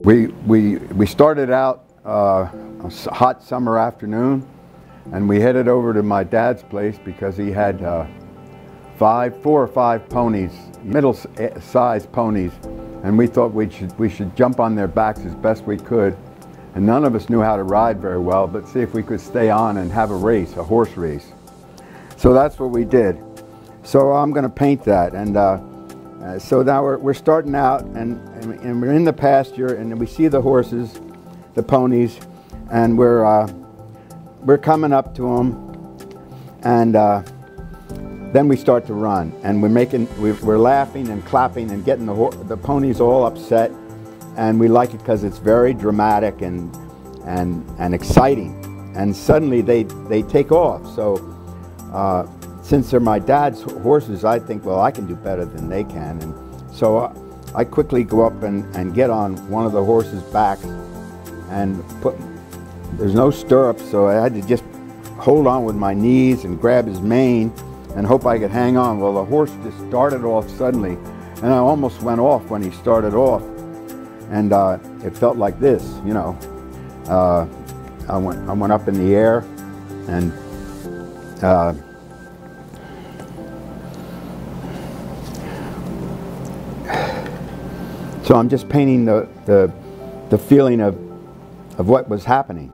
We started out a hot summer afternoon, and we headed over to my dad's place because he had 4 or 5 ponies, middle-sized ponies, and we thought we should jump on their backs as best we could. And none of us knew how to ride very well, but see if we could stay on and have a race, a horse race. So that's what we did. So I'm going to paint that, and so now we're starting out, and we're in the pasture, and we see the horses, the ponies, and we're coming up to them, and then we start to run, and we're laughing and clapping and getting the ponies all upset, and we like it because it's very dramatic and exciting, and suddenly they take off. So since they're my dad's horses, I think, well, I can do better than they can. And so I quickly go up and get on one of the horses' backs, and there's no stirrups, so I had to just hold on with my knees and grab his mane and hope I could hang on. Well, the horse just started off suddenly, and I almost went off when he started off. And it felt like this, you know. I went up in the air, and so I'm just painting the feeling of what was happening.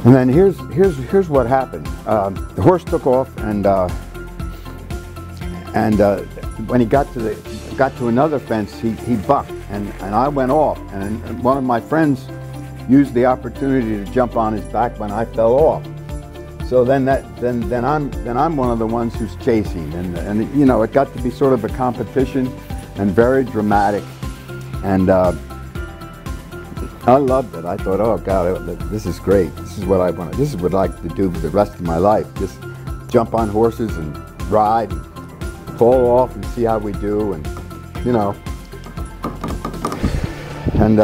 And then here's what happened. The horse took off, and when he got to another fence, he bucked, and I went off, and one of my friends used the opportunity to jump on his back when I fell off. So then I'm one of the ones who's chasing, and you know, it got to be sort of a competition and very dramatic, and I loved it. I thought, oh God, this is great. This is what I want. This is what I like to do for the rest of my life. Just jump on horses and ride, and fall off, and see how we do, and you know. And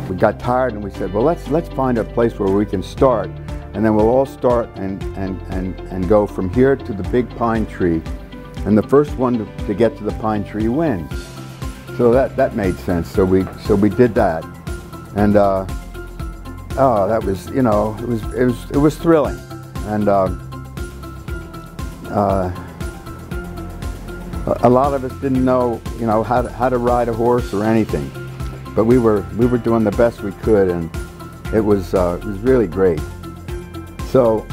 we got tired, and we said, well, let's find a place where we can start, and then we'll all start and go from here to the big pine tree, and the first one to get to the pine tree wins. So that made sense. So we did that, and oh, that was, you know, it was thrilling, and a lot of us didn't know, you know, how to ride a horse or anything, but we were doing the best we could, and it was really great. So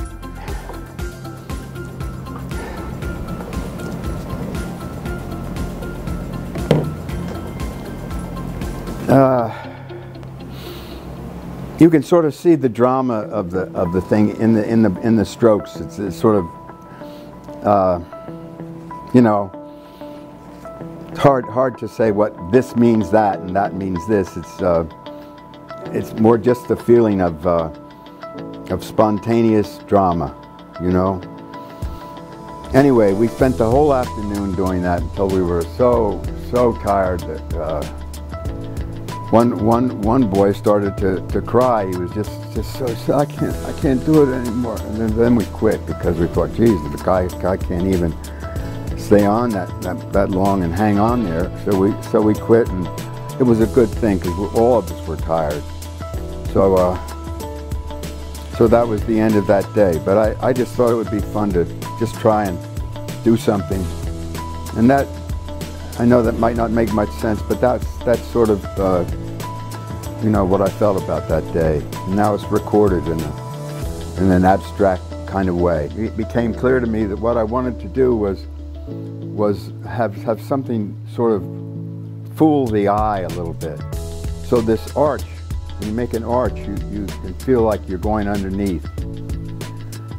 you can sort of see the drama of the thing in the strokes. It's sort of you know, it's hard to say what this means that and that means this. It's more just the feeling of spontaneous drama, you know. Anyway, we spent the whole afternoon doing that until we were so tired that one boy started to cry. He was just so I can't do it anymore. And then we quit because we thought, geez, the guy can't even stay on that long and hang on there. So we quit, and it was a good thing because all of us were tired. So so that was the end of that day. But I just thought it would be fun to just try and do something, and that, I know that might not make much sense, but that's sort of you know, what I felt about that day. And now it's recorded in an abstract kind of way. It became clear to me that what I wanted to do was have something sort of fool the eye a little bit. So this arch, when you make an arch, you can feel like you're going underneath.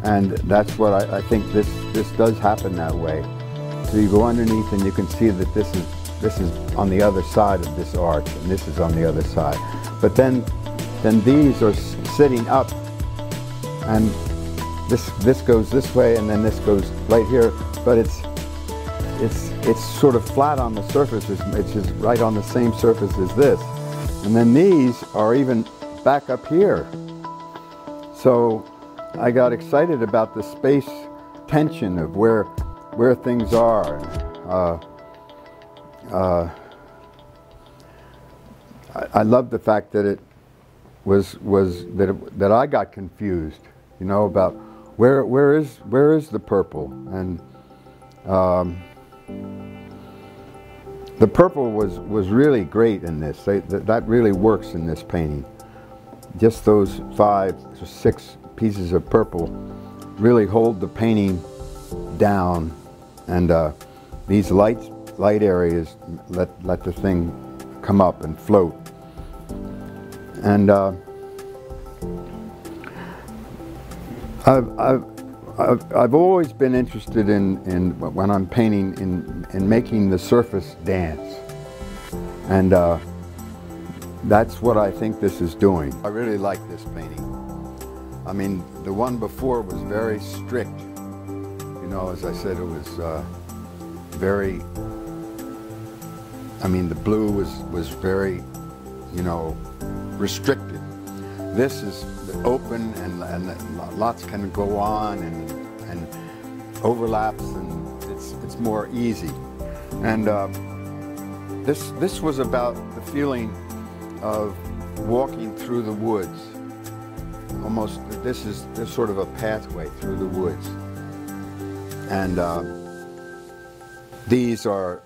And that's what I think this does happen that way. So you go underneath and you can see that this is on the other side of this arch, and this is on the other side. But then these are sitting up, and this goes this way, and then this goes right here. But it's sort of flat on the surface. It's just right on the same surface as this. And then these are even back up here. So I got excited about the space tension of where things are. I love the fact that it was that I got confused, you know, about where is the purple, and the purple was really great in this. That really works in this painting. Just those 5 or 6 pieces of purple really hold the painting down, and these light areas let the thing come up and float. And I've always been interested in when I'm painting in making the surface dance, and that's what I think this is doing. I really like this painting. I mean, the one before was very strict. You know, as I said, it was very, I mean, the blue was very, you know, restricted. This is open, and lots can go on, and overlaps, and it's more easy. And this was about the feeling of walking through the woods. Almost, this is sort of a pathway through the woods. And these are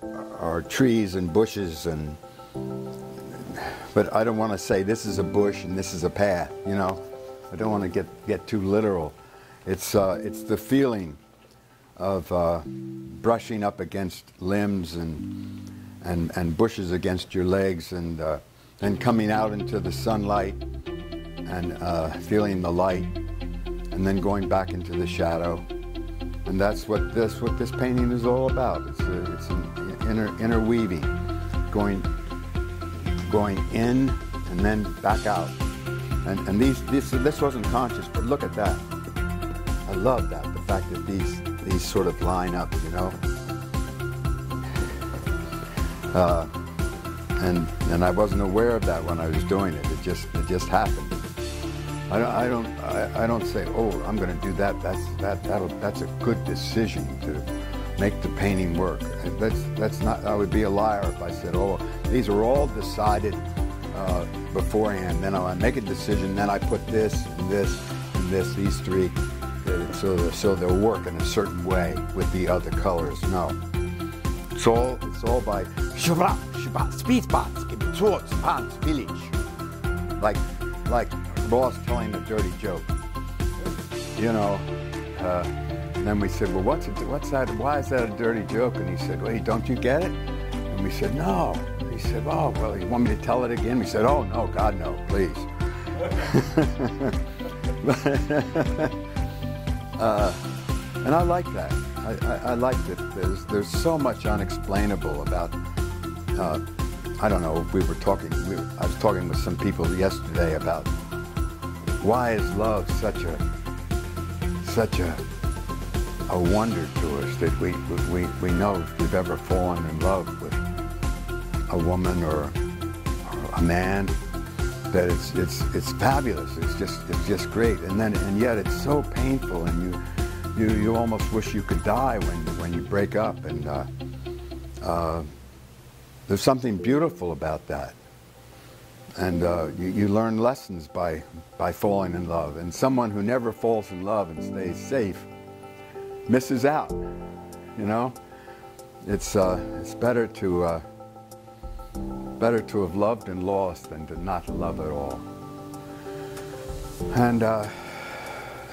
trees and bushes, but I don't want to say this is a bush and this is a path, you know. I don't want to get too literal. It's the feeling of brushing up against limbs and bushes against your legs, and then coming out into the sunlight and feeling the light, and then going back into the shadow. And that's what this painting is all about. It's an interweaving, going in and then back out. And this wasn't conscious, but look at that. I love that, the fact that these sort of line up, you know. And I wasn't aware of that when I was doing it. It just happened. I don't say, oh, I'm going to do that. That's a good decision to make the painting work. That's not. I would be a liar if I said, oh, these are all decided beforehand. Then I make a decision. Then I put this and this and this, these 3, so they'll work in a certain way with the other colors. No, it's all by speed spots, thoughts, pants, village, like boss telling a dirty joke, you know. And then we said, well, what's that? Why is that a dirty joke? And he said, wait, don't you get it? And we said, no. He said, oh, well, you want me to tell it again? We said, oh, no, God, no, please. And I like that. I like that there's so much unexplainable about, I don't know if we were talking, I was talking with some people yesterday about why is love such a wonder to us, that we know if we've ever fallen in love with a woman or a man, that it's fabulous. It's just great, and yet it's so painful, and you almost wish you could die when you break up, and there's something beautiful about that. And you learn lessons by falling in love. And someone who never falls in love and stays safe misses out. You know, it's better to have loved and lost than to not love at all. And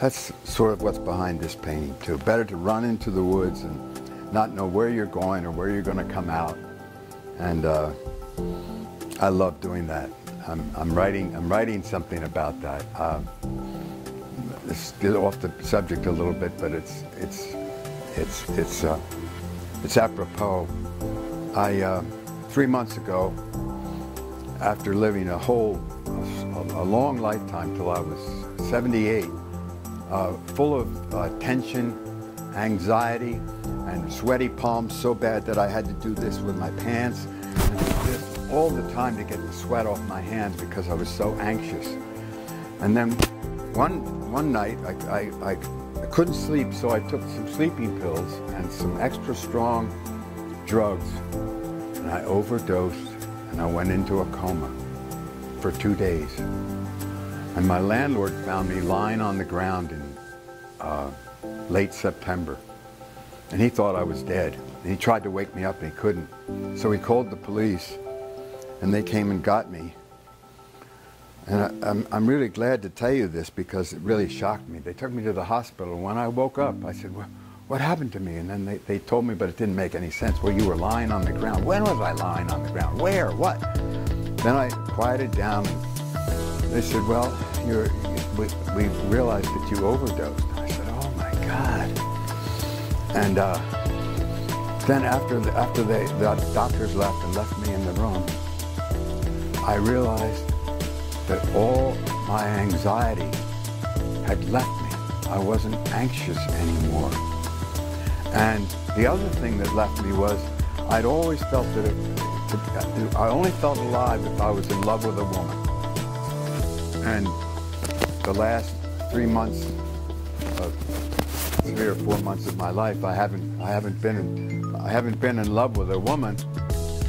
that's sort of what's behind this painting too. Better to run into the woods and not know where you're going or where you're going to come out. And I love doing that. I'm writing something about that. this is off the subject a little bit, but it's apropos. 3 months ago, after living a long lifetime till I was 78, full of tension, anxiety, and sweaty palms so bad that I had to do this with my pants, and this all the time to get the sweat off my hands because I was so anxious. And then one night I couldn't sleep, so I took some sleeping pills and some extra strong drugs, and I overdosed, and I went into a coma for 2 days. And my landlord found me lying on the ground in late September, and he thought I was dead. And he tried to wake me up, and he couldn't. So he called the police, and they came and got me. And I'm really glad to tell you this because it really shocked me. They took me to the hospital. When I woke up, I said, what happened to me? And then they told me, but it didn't make any sense. Well, you were lying on the ground. When was I lying on the ground? Where? What? Then I quieted down, and they said, well, we realized that you overdosed. I said, oh my God. And then after the doctors left and left me in the room, I realized that all my anxiety had left me. I wasn't anxious anymore. And the other thing that left me was I'd always felt that I only felt alive if I was in love with a woman. And the last 3 months, 3 or 4 months of my life, I haven't been in love with a woman,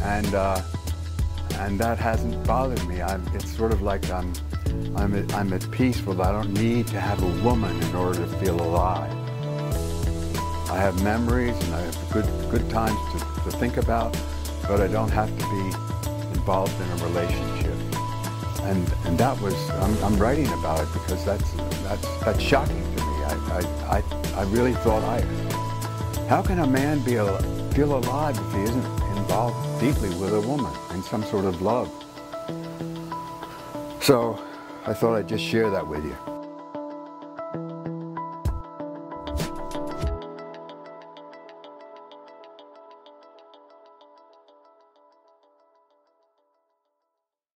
and that hasn't bothered me. It's sort of like I'm at peace with. I don't need to have a woman in order to feel alive. I have memories and I have good times to think about, but I don't have to be involved in a relationship. And that was, I'm writing about it because that's shocking to me. I really thought, how can a man feel alive if he isn't involved deeply with a woman in some sort of love? So I thought I'd just share that with you.